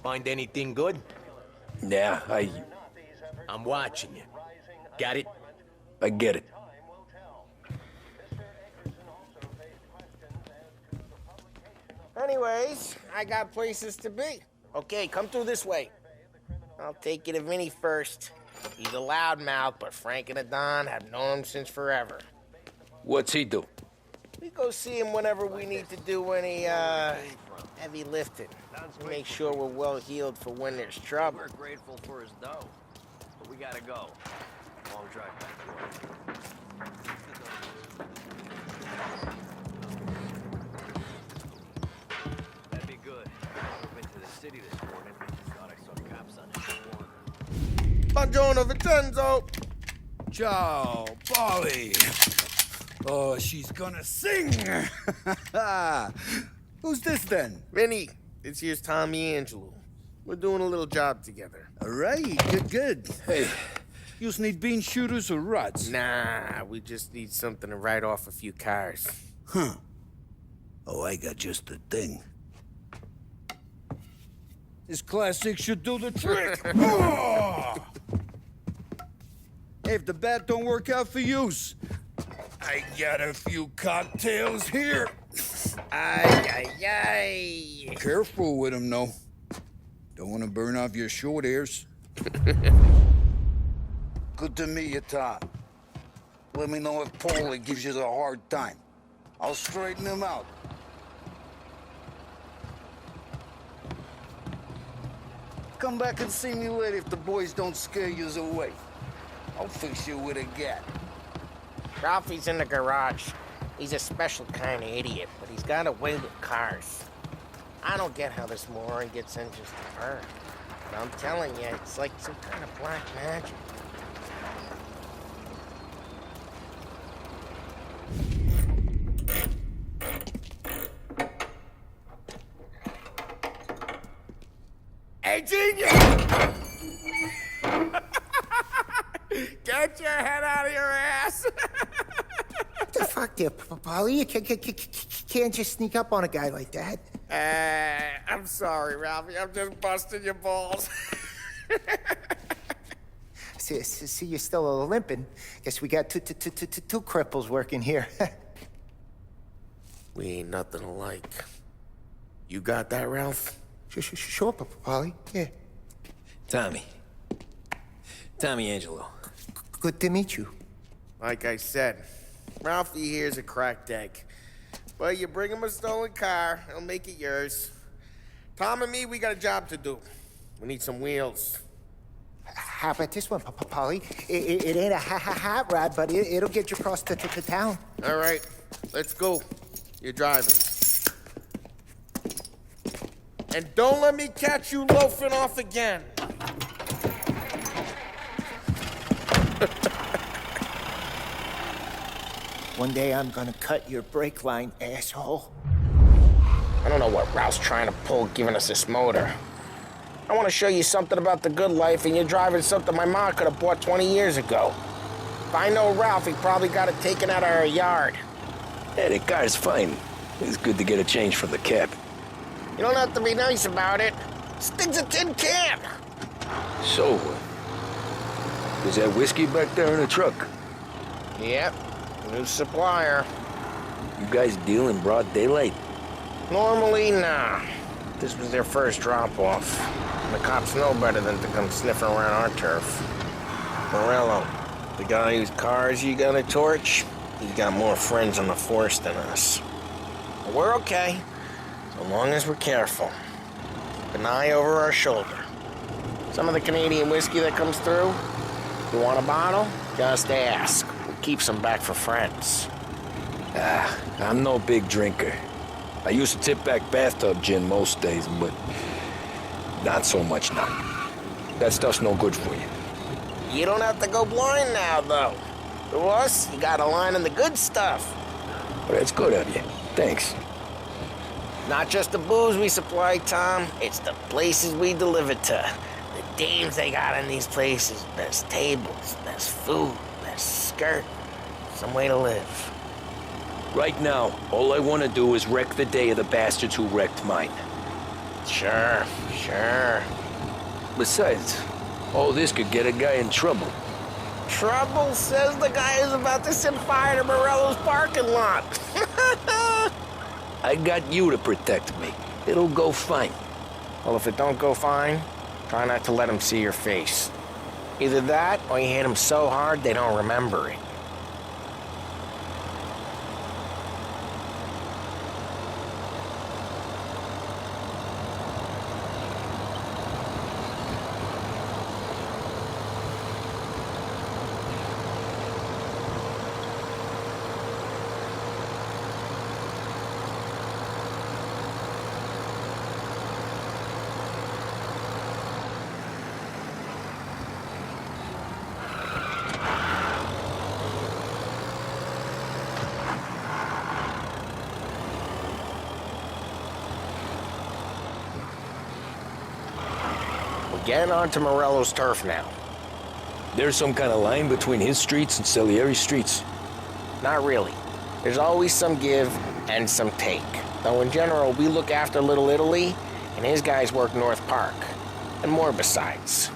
Find anything good? Yeah, I'm watching you. Got it? I get it. Anyways, I got places to be. Okay, come through this way. I'll take you to Vinny first. He's a loudmouth, but Frank and the Don have known him since forever. What's he do? We go see him whenever we need to do any, heavy lifting. We make sure we're well healed for when there's trouble. We're grateful for his dough, but we gotta go. Long drive back to work. That'd be good. I went to the city this morning. Thought I saw cops on the corner. Buongiorno, Vincenzo! Ciao, Polly. Oh, she's gonna sing. Who's this then? Vinny, this here's Tommy Angelo. We're doing a little job together. All right, good. Hey, you need bean shooters or rods? Nah, we just need something to write off a few cars. Huh. Oh, I got just the thing. This classic should do the trick. Oh! Hey, if the bat don't work out for use, I got a few cocktails here. Ay. Careful with them, though. Don't want to burn off your short hairs. Good to meet you, Tom. Let me know if Paulie gives you a hard time. I'll straighten him out. Come back and see me later if the boys don't scare you away. I'll fix you with a gat. Ralphie's in the garage. He's a special kind of idiot, but he's got a way with cars. I don't get how this moron gets engines to burn. But I'm telling you, it's like some kind of black magic. Hey, genius! Get your head out of your ass! What the fuck there, Polly? You can't just sneak up on a guy like that. I'm sorry, Ralphie. I'm just busting your balls. See, you're still limping. Guess we got two cripples working here. We ain't nothing alike. You got that, Ralph? Sure, Polly. Yeah. Tommy Angelo. Good to meet you. Like I said, Ralphie here's a cracked egg. But you bring him a stolen car, he'll make it yours. Tom and me, we got a job to do. We need some wheels. How about this one, Polly? It ain't a hot rod, but it'll get you across to town. All right, let's go. You're driving. And don't let me catch you loafing off again. One day I'm gonna cut your brake line, asshole. I don't know what Ralph's trying to pull giving us this motor. I want to show you something about the good life, and you're driving something my mom could have bought 20 years ago. If I know Ralph, he probably got it taken out of our yard. Yeah, the car's fine. It's good to get a change from the cab. You don't have to be nice about it. This thing's a tin can. So, is that whiskey back there in the truck? Yep, new supplier. You guys deal in broad daylight? Normally, nah. This was their first drop-off. The cops know better than to come sniffing around our turf. Morello, the guy whose cars you got a torch, he's got more friends on the force than us. But we're okay, so long as we're careful. Keep an eye over our shoulder. Some of the Canadian whiskey that comes through, you want a bottle? Just ask. We'll keep some back for friends. I'm no big drinker. I used to tip back bathtub gin most days, but not so much now. That stuff's no good for you. You don't have to go blind now, though. To us, you got a line in the good stuff. Well, that's good of you. Thanks. Not just the booze we supply, Tom. It's the places we deliver to. The dames they got in these places. Best tables, best food, best skirt. Some way to live. Right now, all I want to do is wreck the day of the bastards who wrecked mine. Sure. Besides, all this could get a guy in trouble. Trouble, says the guy who's about to set fire to Morello's parking lot. I got you to protect me. It'll go fine. Well, if it don't go fine, try not to let him see your face. Either that, or you hit him so hard they don't remember it. Getting onto Morello's turf now. There's some kind of line between his streets and Salieri streets. Not really. There's always some give and some take. Though in general, we look after Little Italy, and his guys work North Park. And more besides.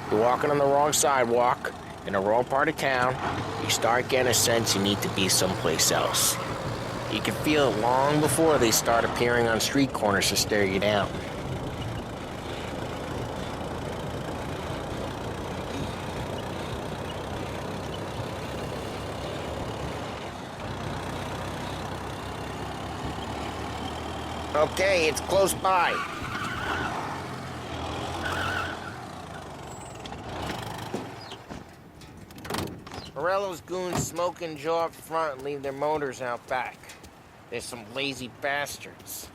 You're walking on the wrong sidewalk, in the wrong part of town, you start getting a sense you need to be someplace else. You can feel it long before they start appearing on street corners to stare you down. Okay, it's close by. Morello's goons smoke and jaw up front and leave their motors out back. There's some lazy bastards.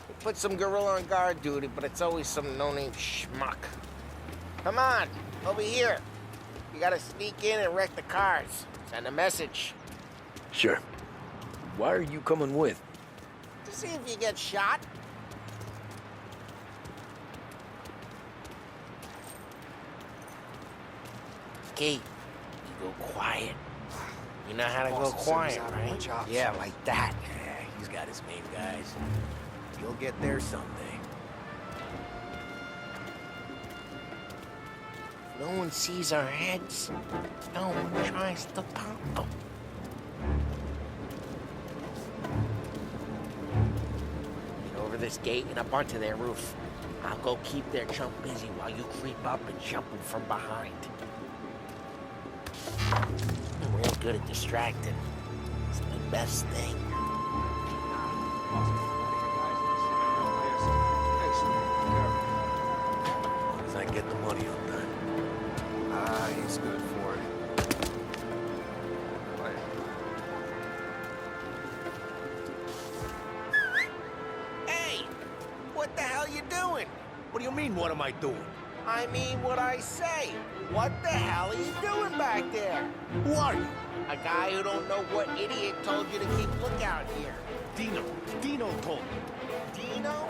We put some gorilla on guard duty, but it's always some no-name schmuck. Come on, over here. You gotta sneak in and wreck the cars. Send a message. Sure. Why are you coming with? To see if you get shot. Okay, you go quiet. You know how to go quiet, right? Yeah, like that. Yeah, he's got his main guys. You'll get there someday. No one sees our heads. No one tries to pop them. Get over this gate and up onto their roof. I'll go keep their chump busy while you creep up and jump them from behind. I'm real good at distracting. It's my best thing. As long as I get the money on time. Ah, he's good for it. Hey! What the hell you doing? What do you mean, what am I doing? I mean what I say. What the hell are you doing back there? Who are you? A guy who don't know what idiot told you to keep lookout here. Dino told me. Dino?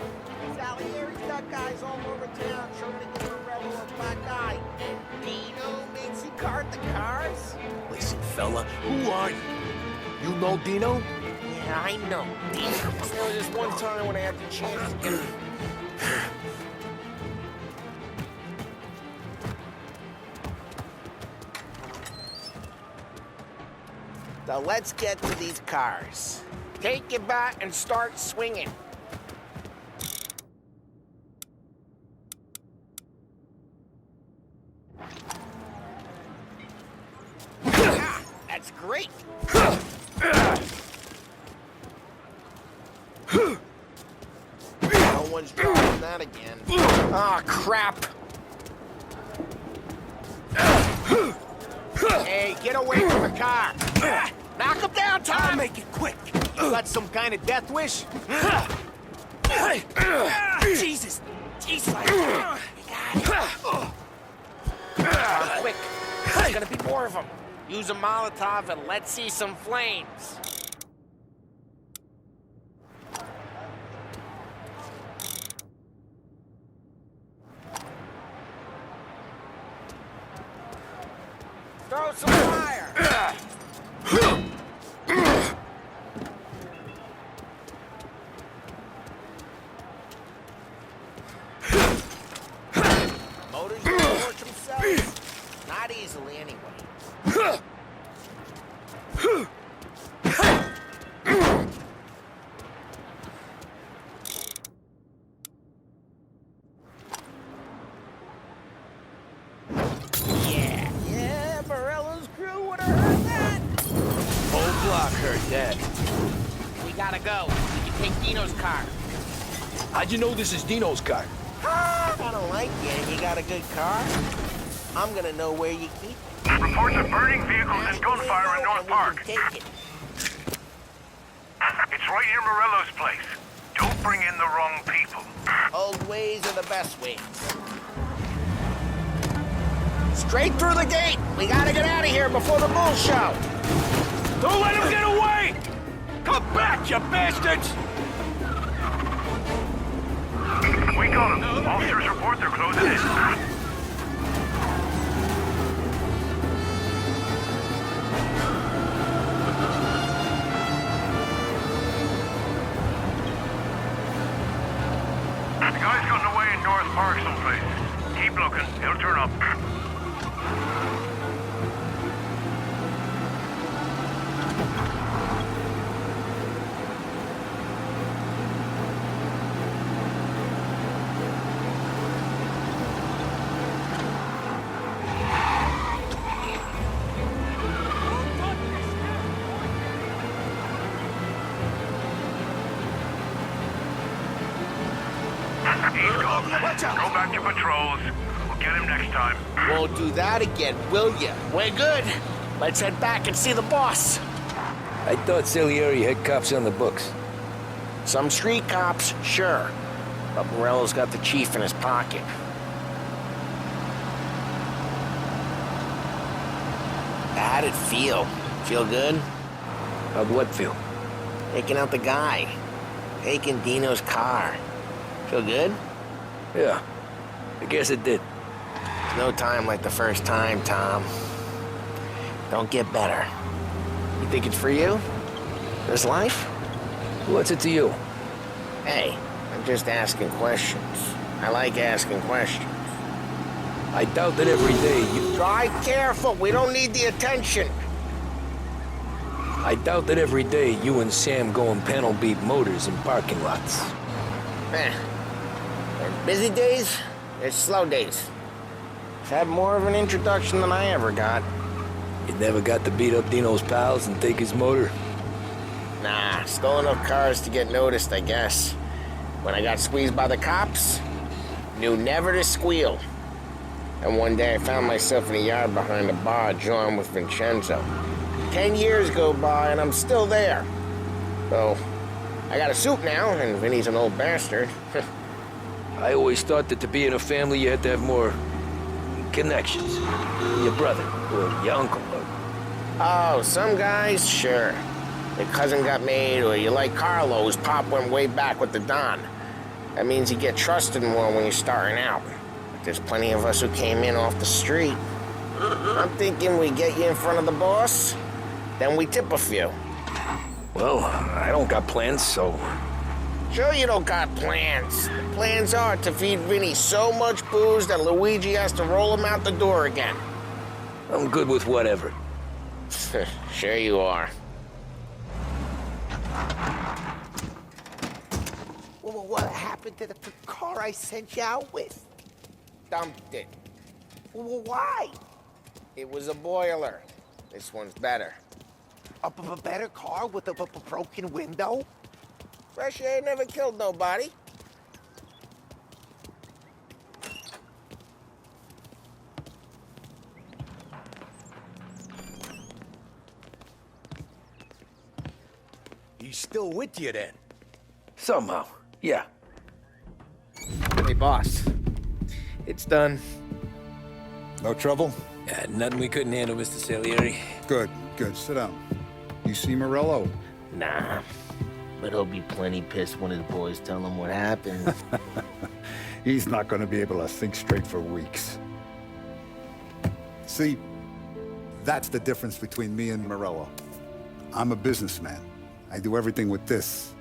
Salieri's got guys all over town trying to get Morello a black eye. Dino makes you guard the cars? Listen, fella, who are you? You know Dino? Yeah, I know. Dino. There was this one time when I had the chance to get him. So let's get to these cars. Take your bat and start swinging. Ah, that's great. No one's driving that again. Ah, crap. Hey, get away from the car. Knock him down, Tom! I'll make it quick. You got some kind of death wish? Jesus! Jesus! You got it. Quick! There's gonna be more of them. Use a Molotov and let's see some flames. Throw some fire! motors don't torch themselves? Not easily, anyway. Yeah, Morello's crew would have heard that. Whole block heard that. We gotta go. We can take Dino's car. How'd you know this is Dino's car? I don't like you, and you got a good car. I'm gonna know where you keep it. Reports of burning vehicles and gunfire in North Park. Take it. It's right near Morello's place. Don't bring in the wrong people. Old ways are the best ways. Straight through the gate. We gotta get out of here before the bull show. Don't let him get away! Come back, you bastards! We got them. Officers report they're closing in. The guy's gotten away in North Park someplace. Keep looking. He'll turn up. He's gone. Go back to patrols. We'll get him next time. Won't do that again, will ya? We're good. Let's head back and see the boss. I thought Salieri had cops on the books. Some street cops, sure. But Morello's got the chief in his pocket. How'd it feel? Feel good? How'd what feel? Taking out the guy. Taking Dino's car. Feel good? Yeah, I guess it did. There's no time like the first time, Tom. Don't get better. You think it's for you? This life? What's it to you? Hey, I'm just asking questions. I like asking questions. I doubt that every day you... Drive careful, we don't need the attention. I doubt that every day you and Sam go and panel beat motors in parking lots. There's busy days, there's slow days. I've had more of an introduction than I ever got. You never got to beat up Dino's pals and take his motor? Nah, stole enough cars to get noticed, I guess. When I got squeezed by the cops, knew never to squeal. And one day I found myself in a yard behind a bar joined with Vincenzo. 10 years go by and I'm still there. So, I got a suit now, and Vinny's an old bastard. I always thought that to be in a family you had to have more connections. Your brother, or your uncle, or... Oh, some guys, sure. Your cousin got made, or you like Carlos, Pop went way back with the Don. That means you get trusted more when you're starting out. But there's plenty of us who came in off the street. I'm thinking we get you in front of the boss, then we tip a few. Well, I don't got plans, so... Sure you don't got plans. The plans are to feed Vinny so much booze that Luigi has to roll him out the door again. I'm good with whatever. Sure you are. Well, what happened to the car I sent you out with? Dumped it. Well, why? It was a boiler. This one's better. A better car with a broken window? Fresh air never killed nobody. He's still with you then? Somehow, yeah. Hey, boss. It's done. No trouble? Nothing we couldn't handle, Mr. Salieri. Good, good. Sit down. You see Morello? Nah. But he'll be plenty pissed when his boys tell him what happened. He's not going to be able to think straight for weeks. See, that's the difference between me and Morello. I'm a businessman. I do everything with this.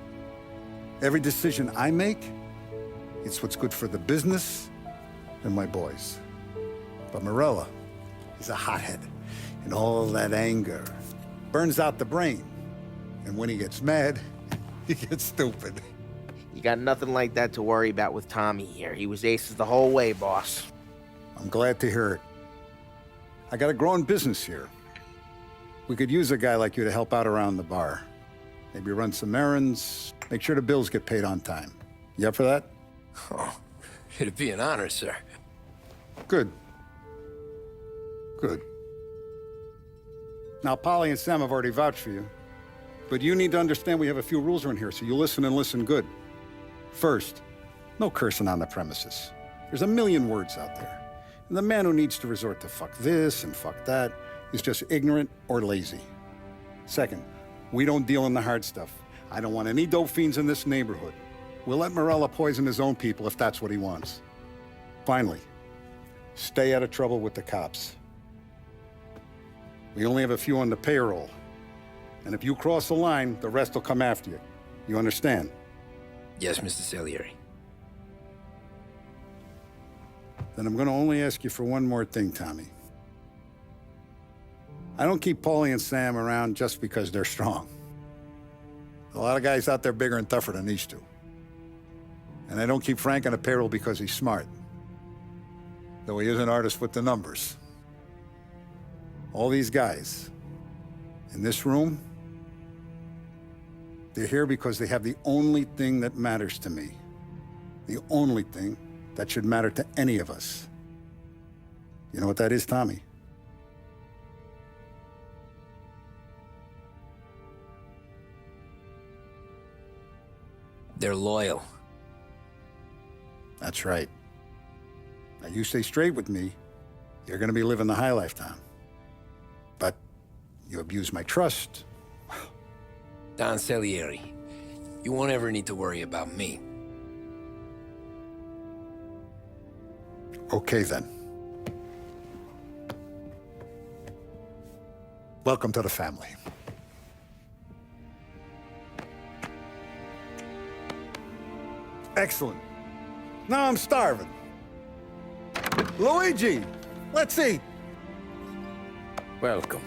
Every decision I make, it's what's good for the business and my boys. But Morella is a hothead, and all that anger burns out the brain. And when he gets mad, he gets stupid. You got nothing like that to worry about with Tommy here. He was aces the whole way, boss. I'm glad to hear it. I got a growing business here. We could use a guy like you to help out around the bar. Maybe run some errands, make sure the bills get paid on time. You up for that? Oh, it'd be an honor, sir. Good. Good. Now, Polly and Sam have already vouched for you. But you need to understand we have a few rules around here, so you listen and listen good. First, no cursing on the premises. There's a million words out there. And the man who needs to resort to fuck this and fuck that is just ignorant or lazy. Second, we don't deal in the hard stuff. I don't want any dope fiends in this neighborhood. We'll let Morella poison his own people if that's what he wants. Finally, stay out of trouble with the cops. We only have a few on the payroll. And if you cross the line, the rest will come after you. You understand? Yes, Mr. Salieri. Then I'm gonna only ask you for one more thing, Tommy. I don't keep Paulie and Sam around just because they're strong. A lot of guys out there bigger and tougher than these two. And I don't keep Frank on the payroll because he's smart. Though he is an artist with the numbers. All these guys in this room, they're here because they have the only thing that matters to me. The only thing that should matter to any of us. You know what that is, Tommy? They're loyal. That's right. Now you stay straight with me, you're gonna be living the high life, Tom. But you abuse my trust. Don Salieri, you won't ever need to worry about me. Okay, then. Welcome to the family. Excellent. Now I'm starving. Luigi, let's eat. Welcome.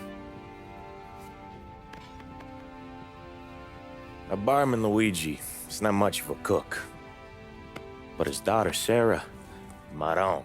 A barman Luigi is not much of a cook. But his daughter, Sarah, Maron.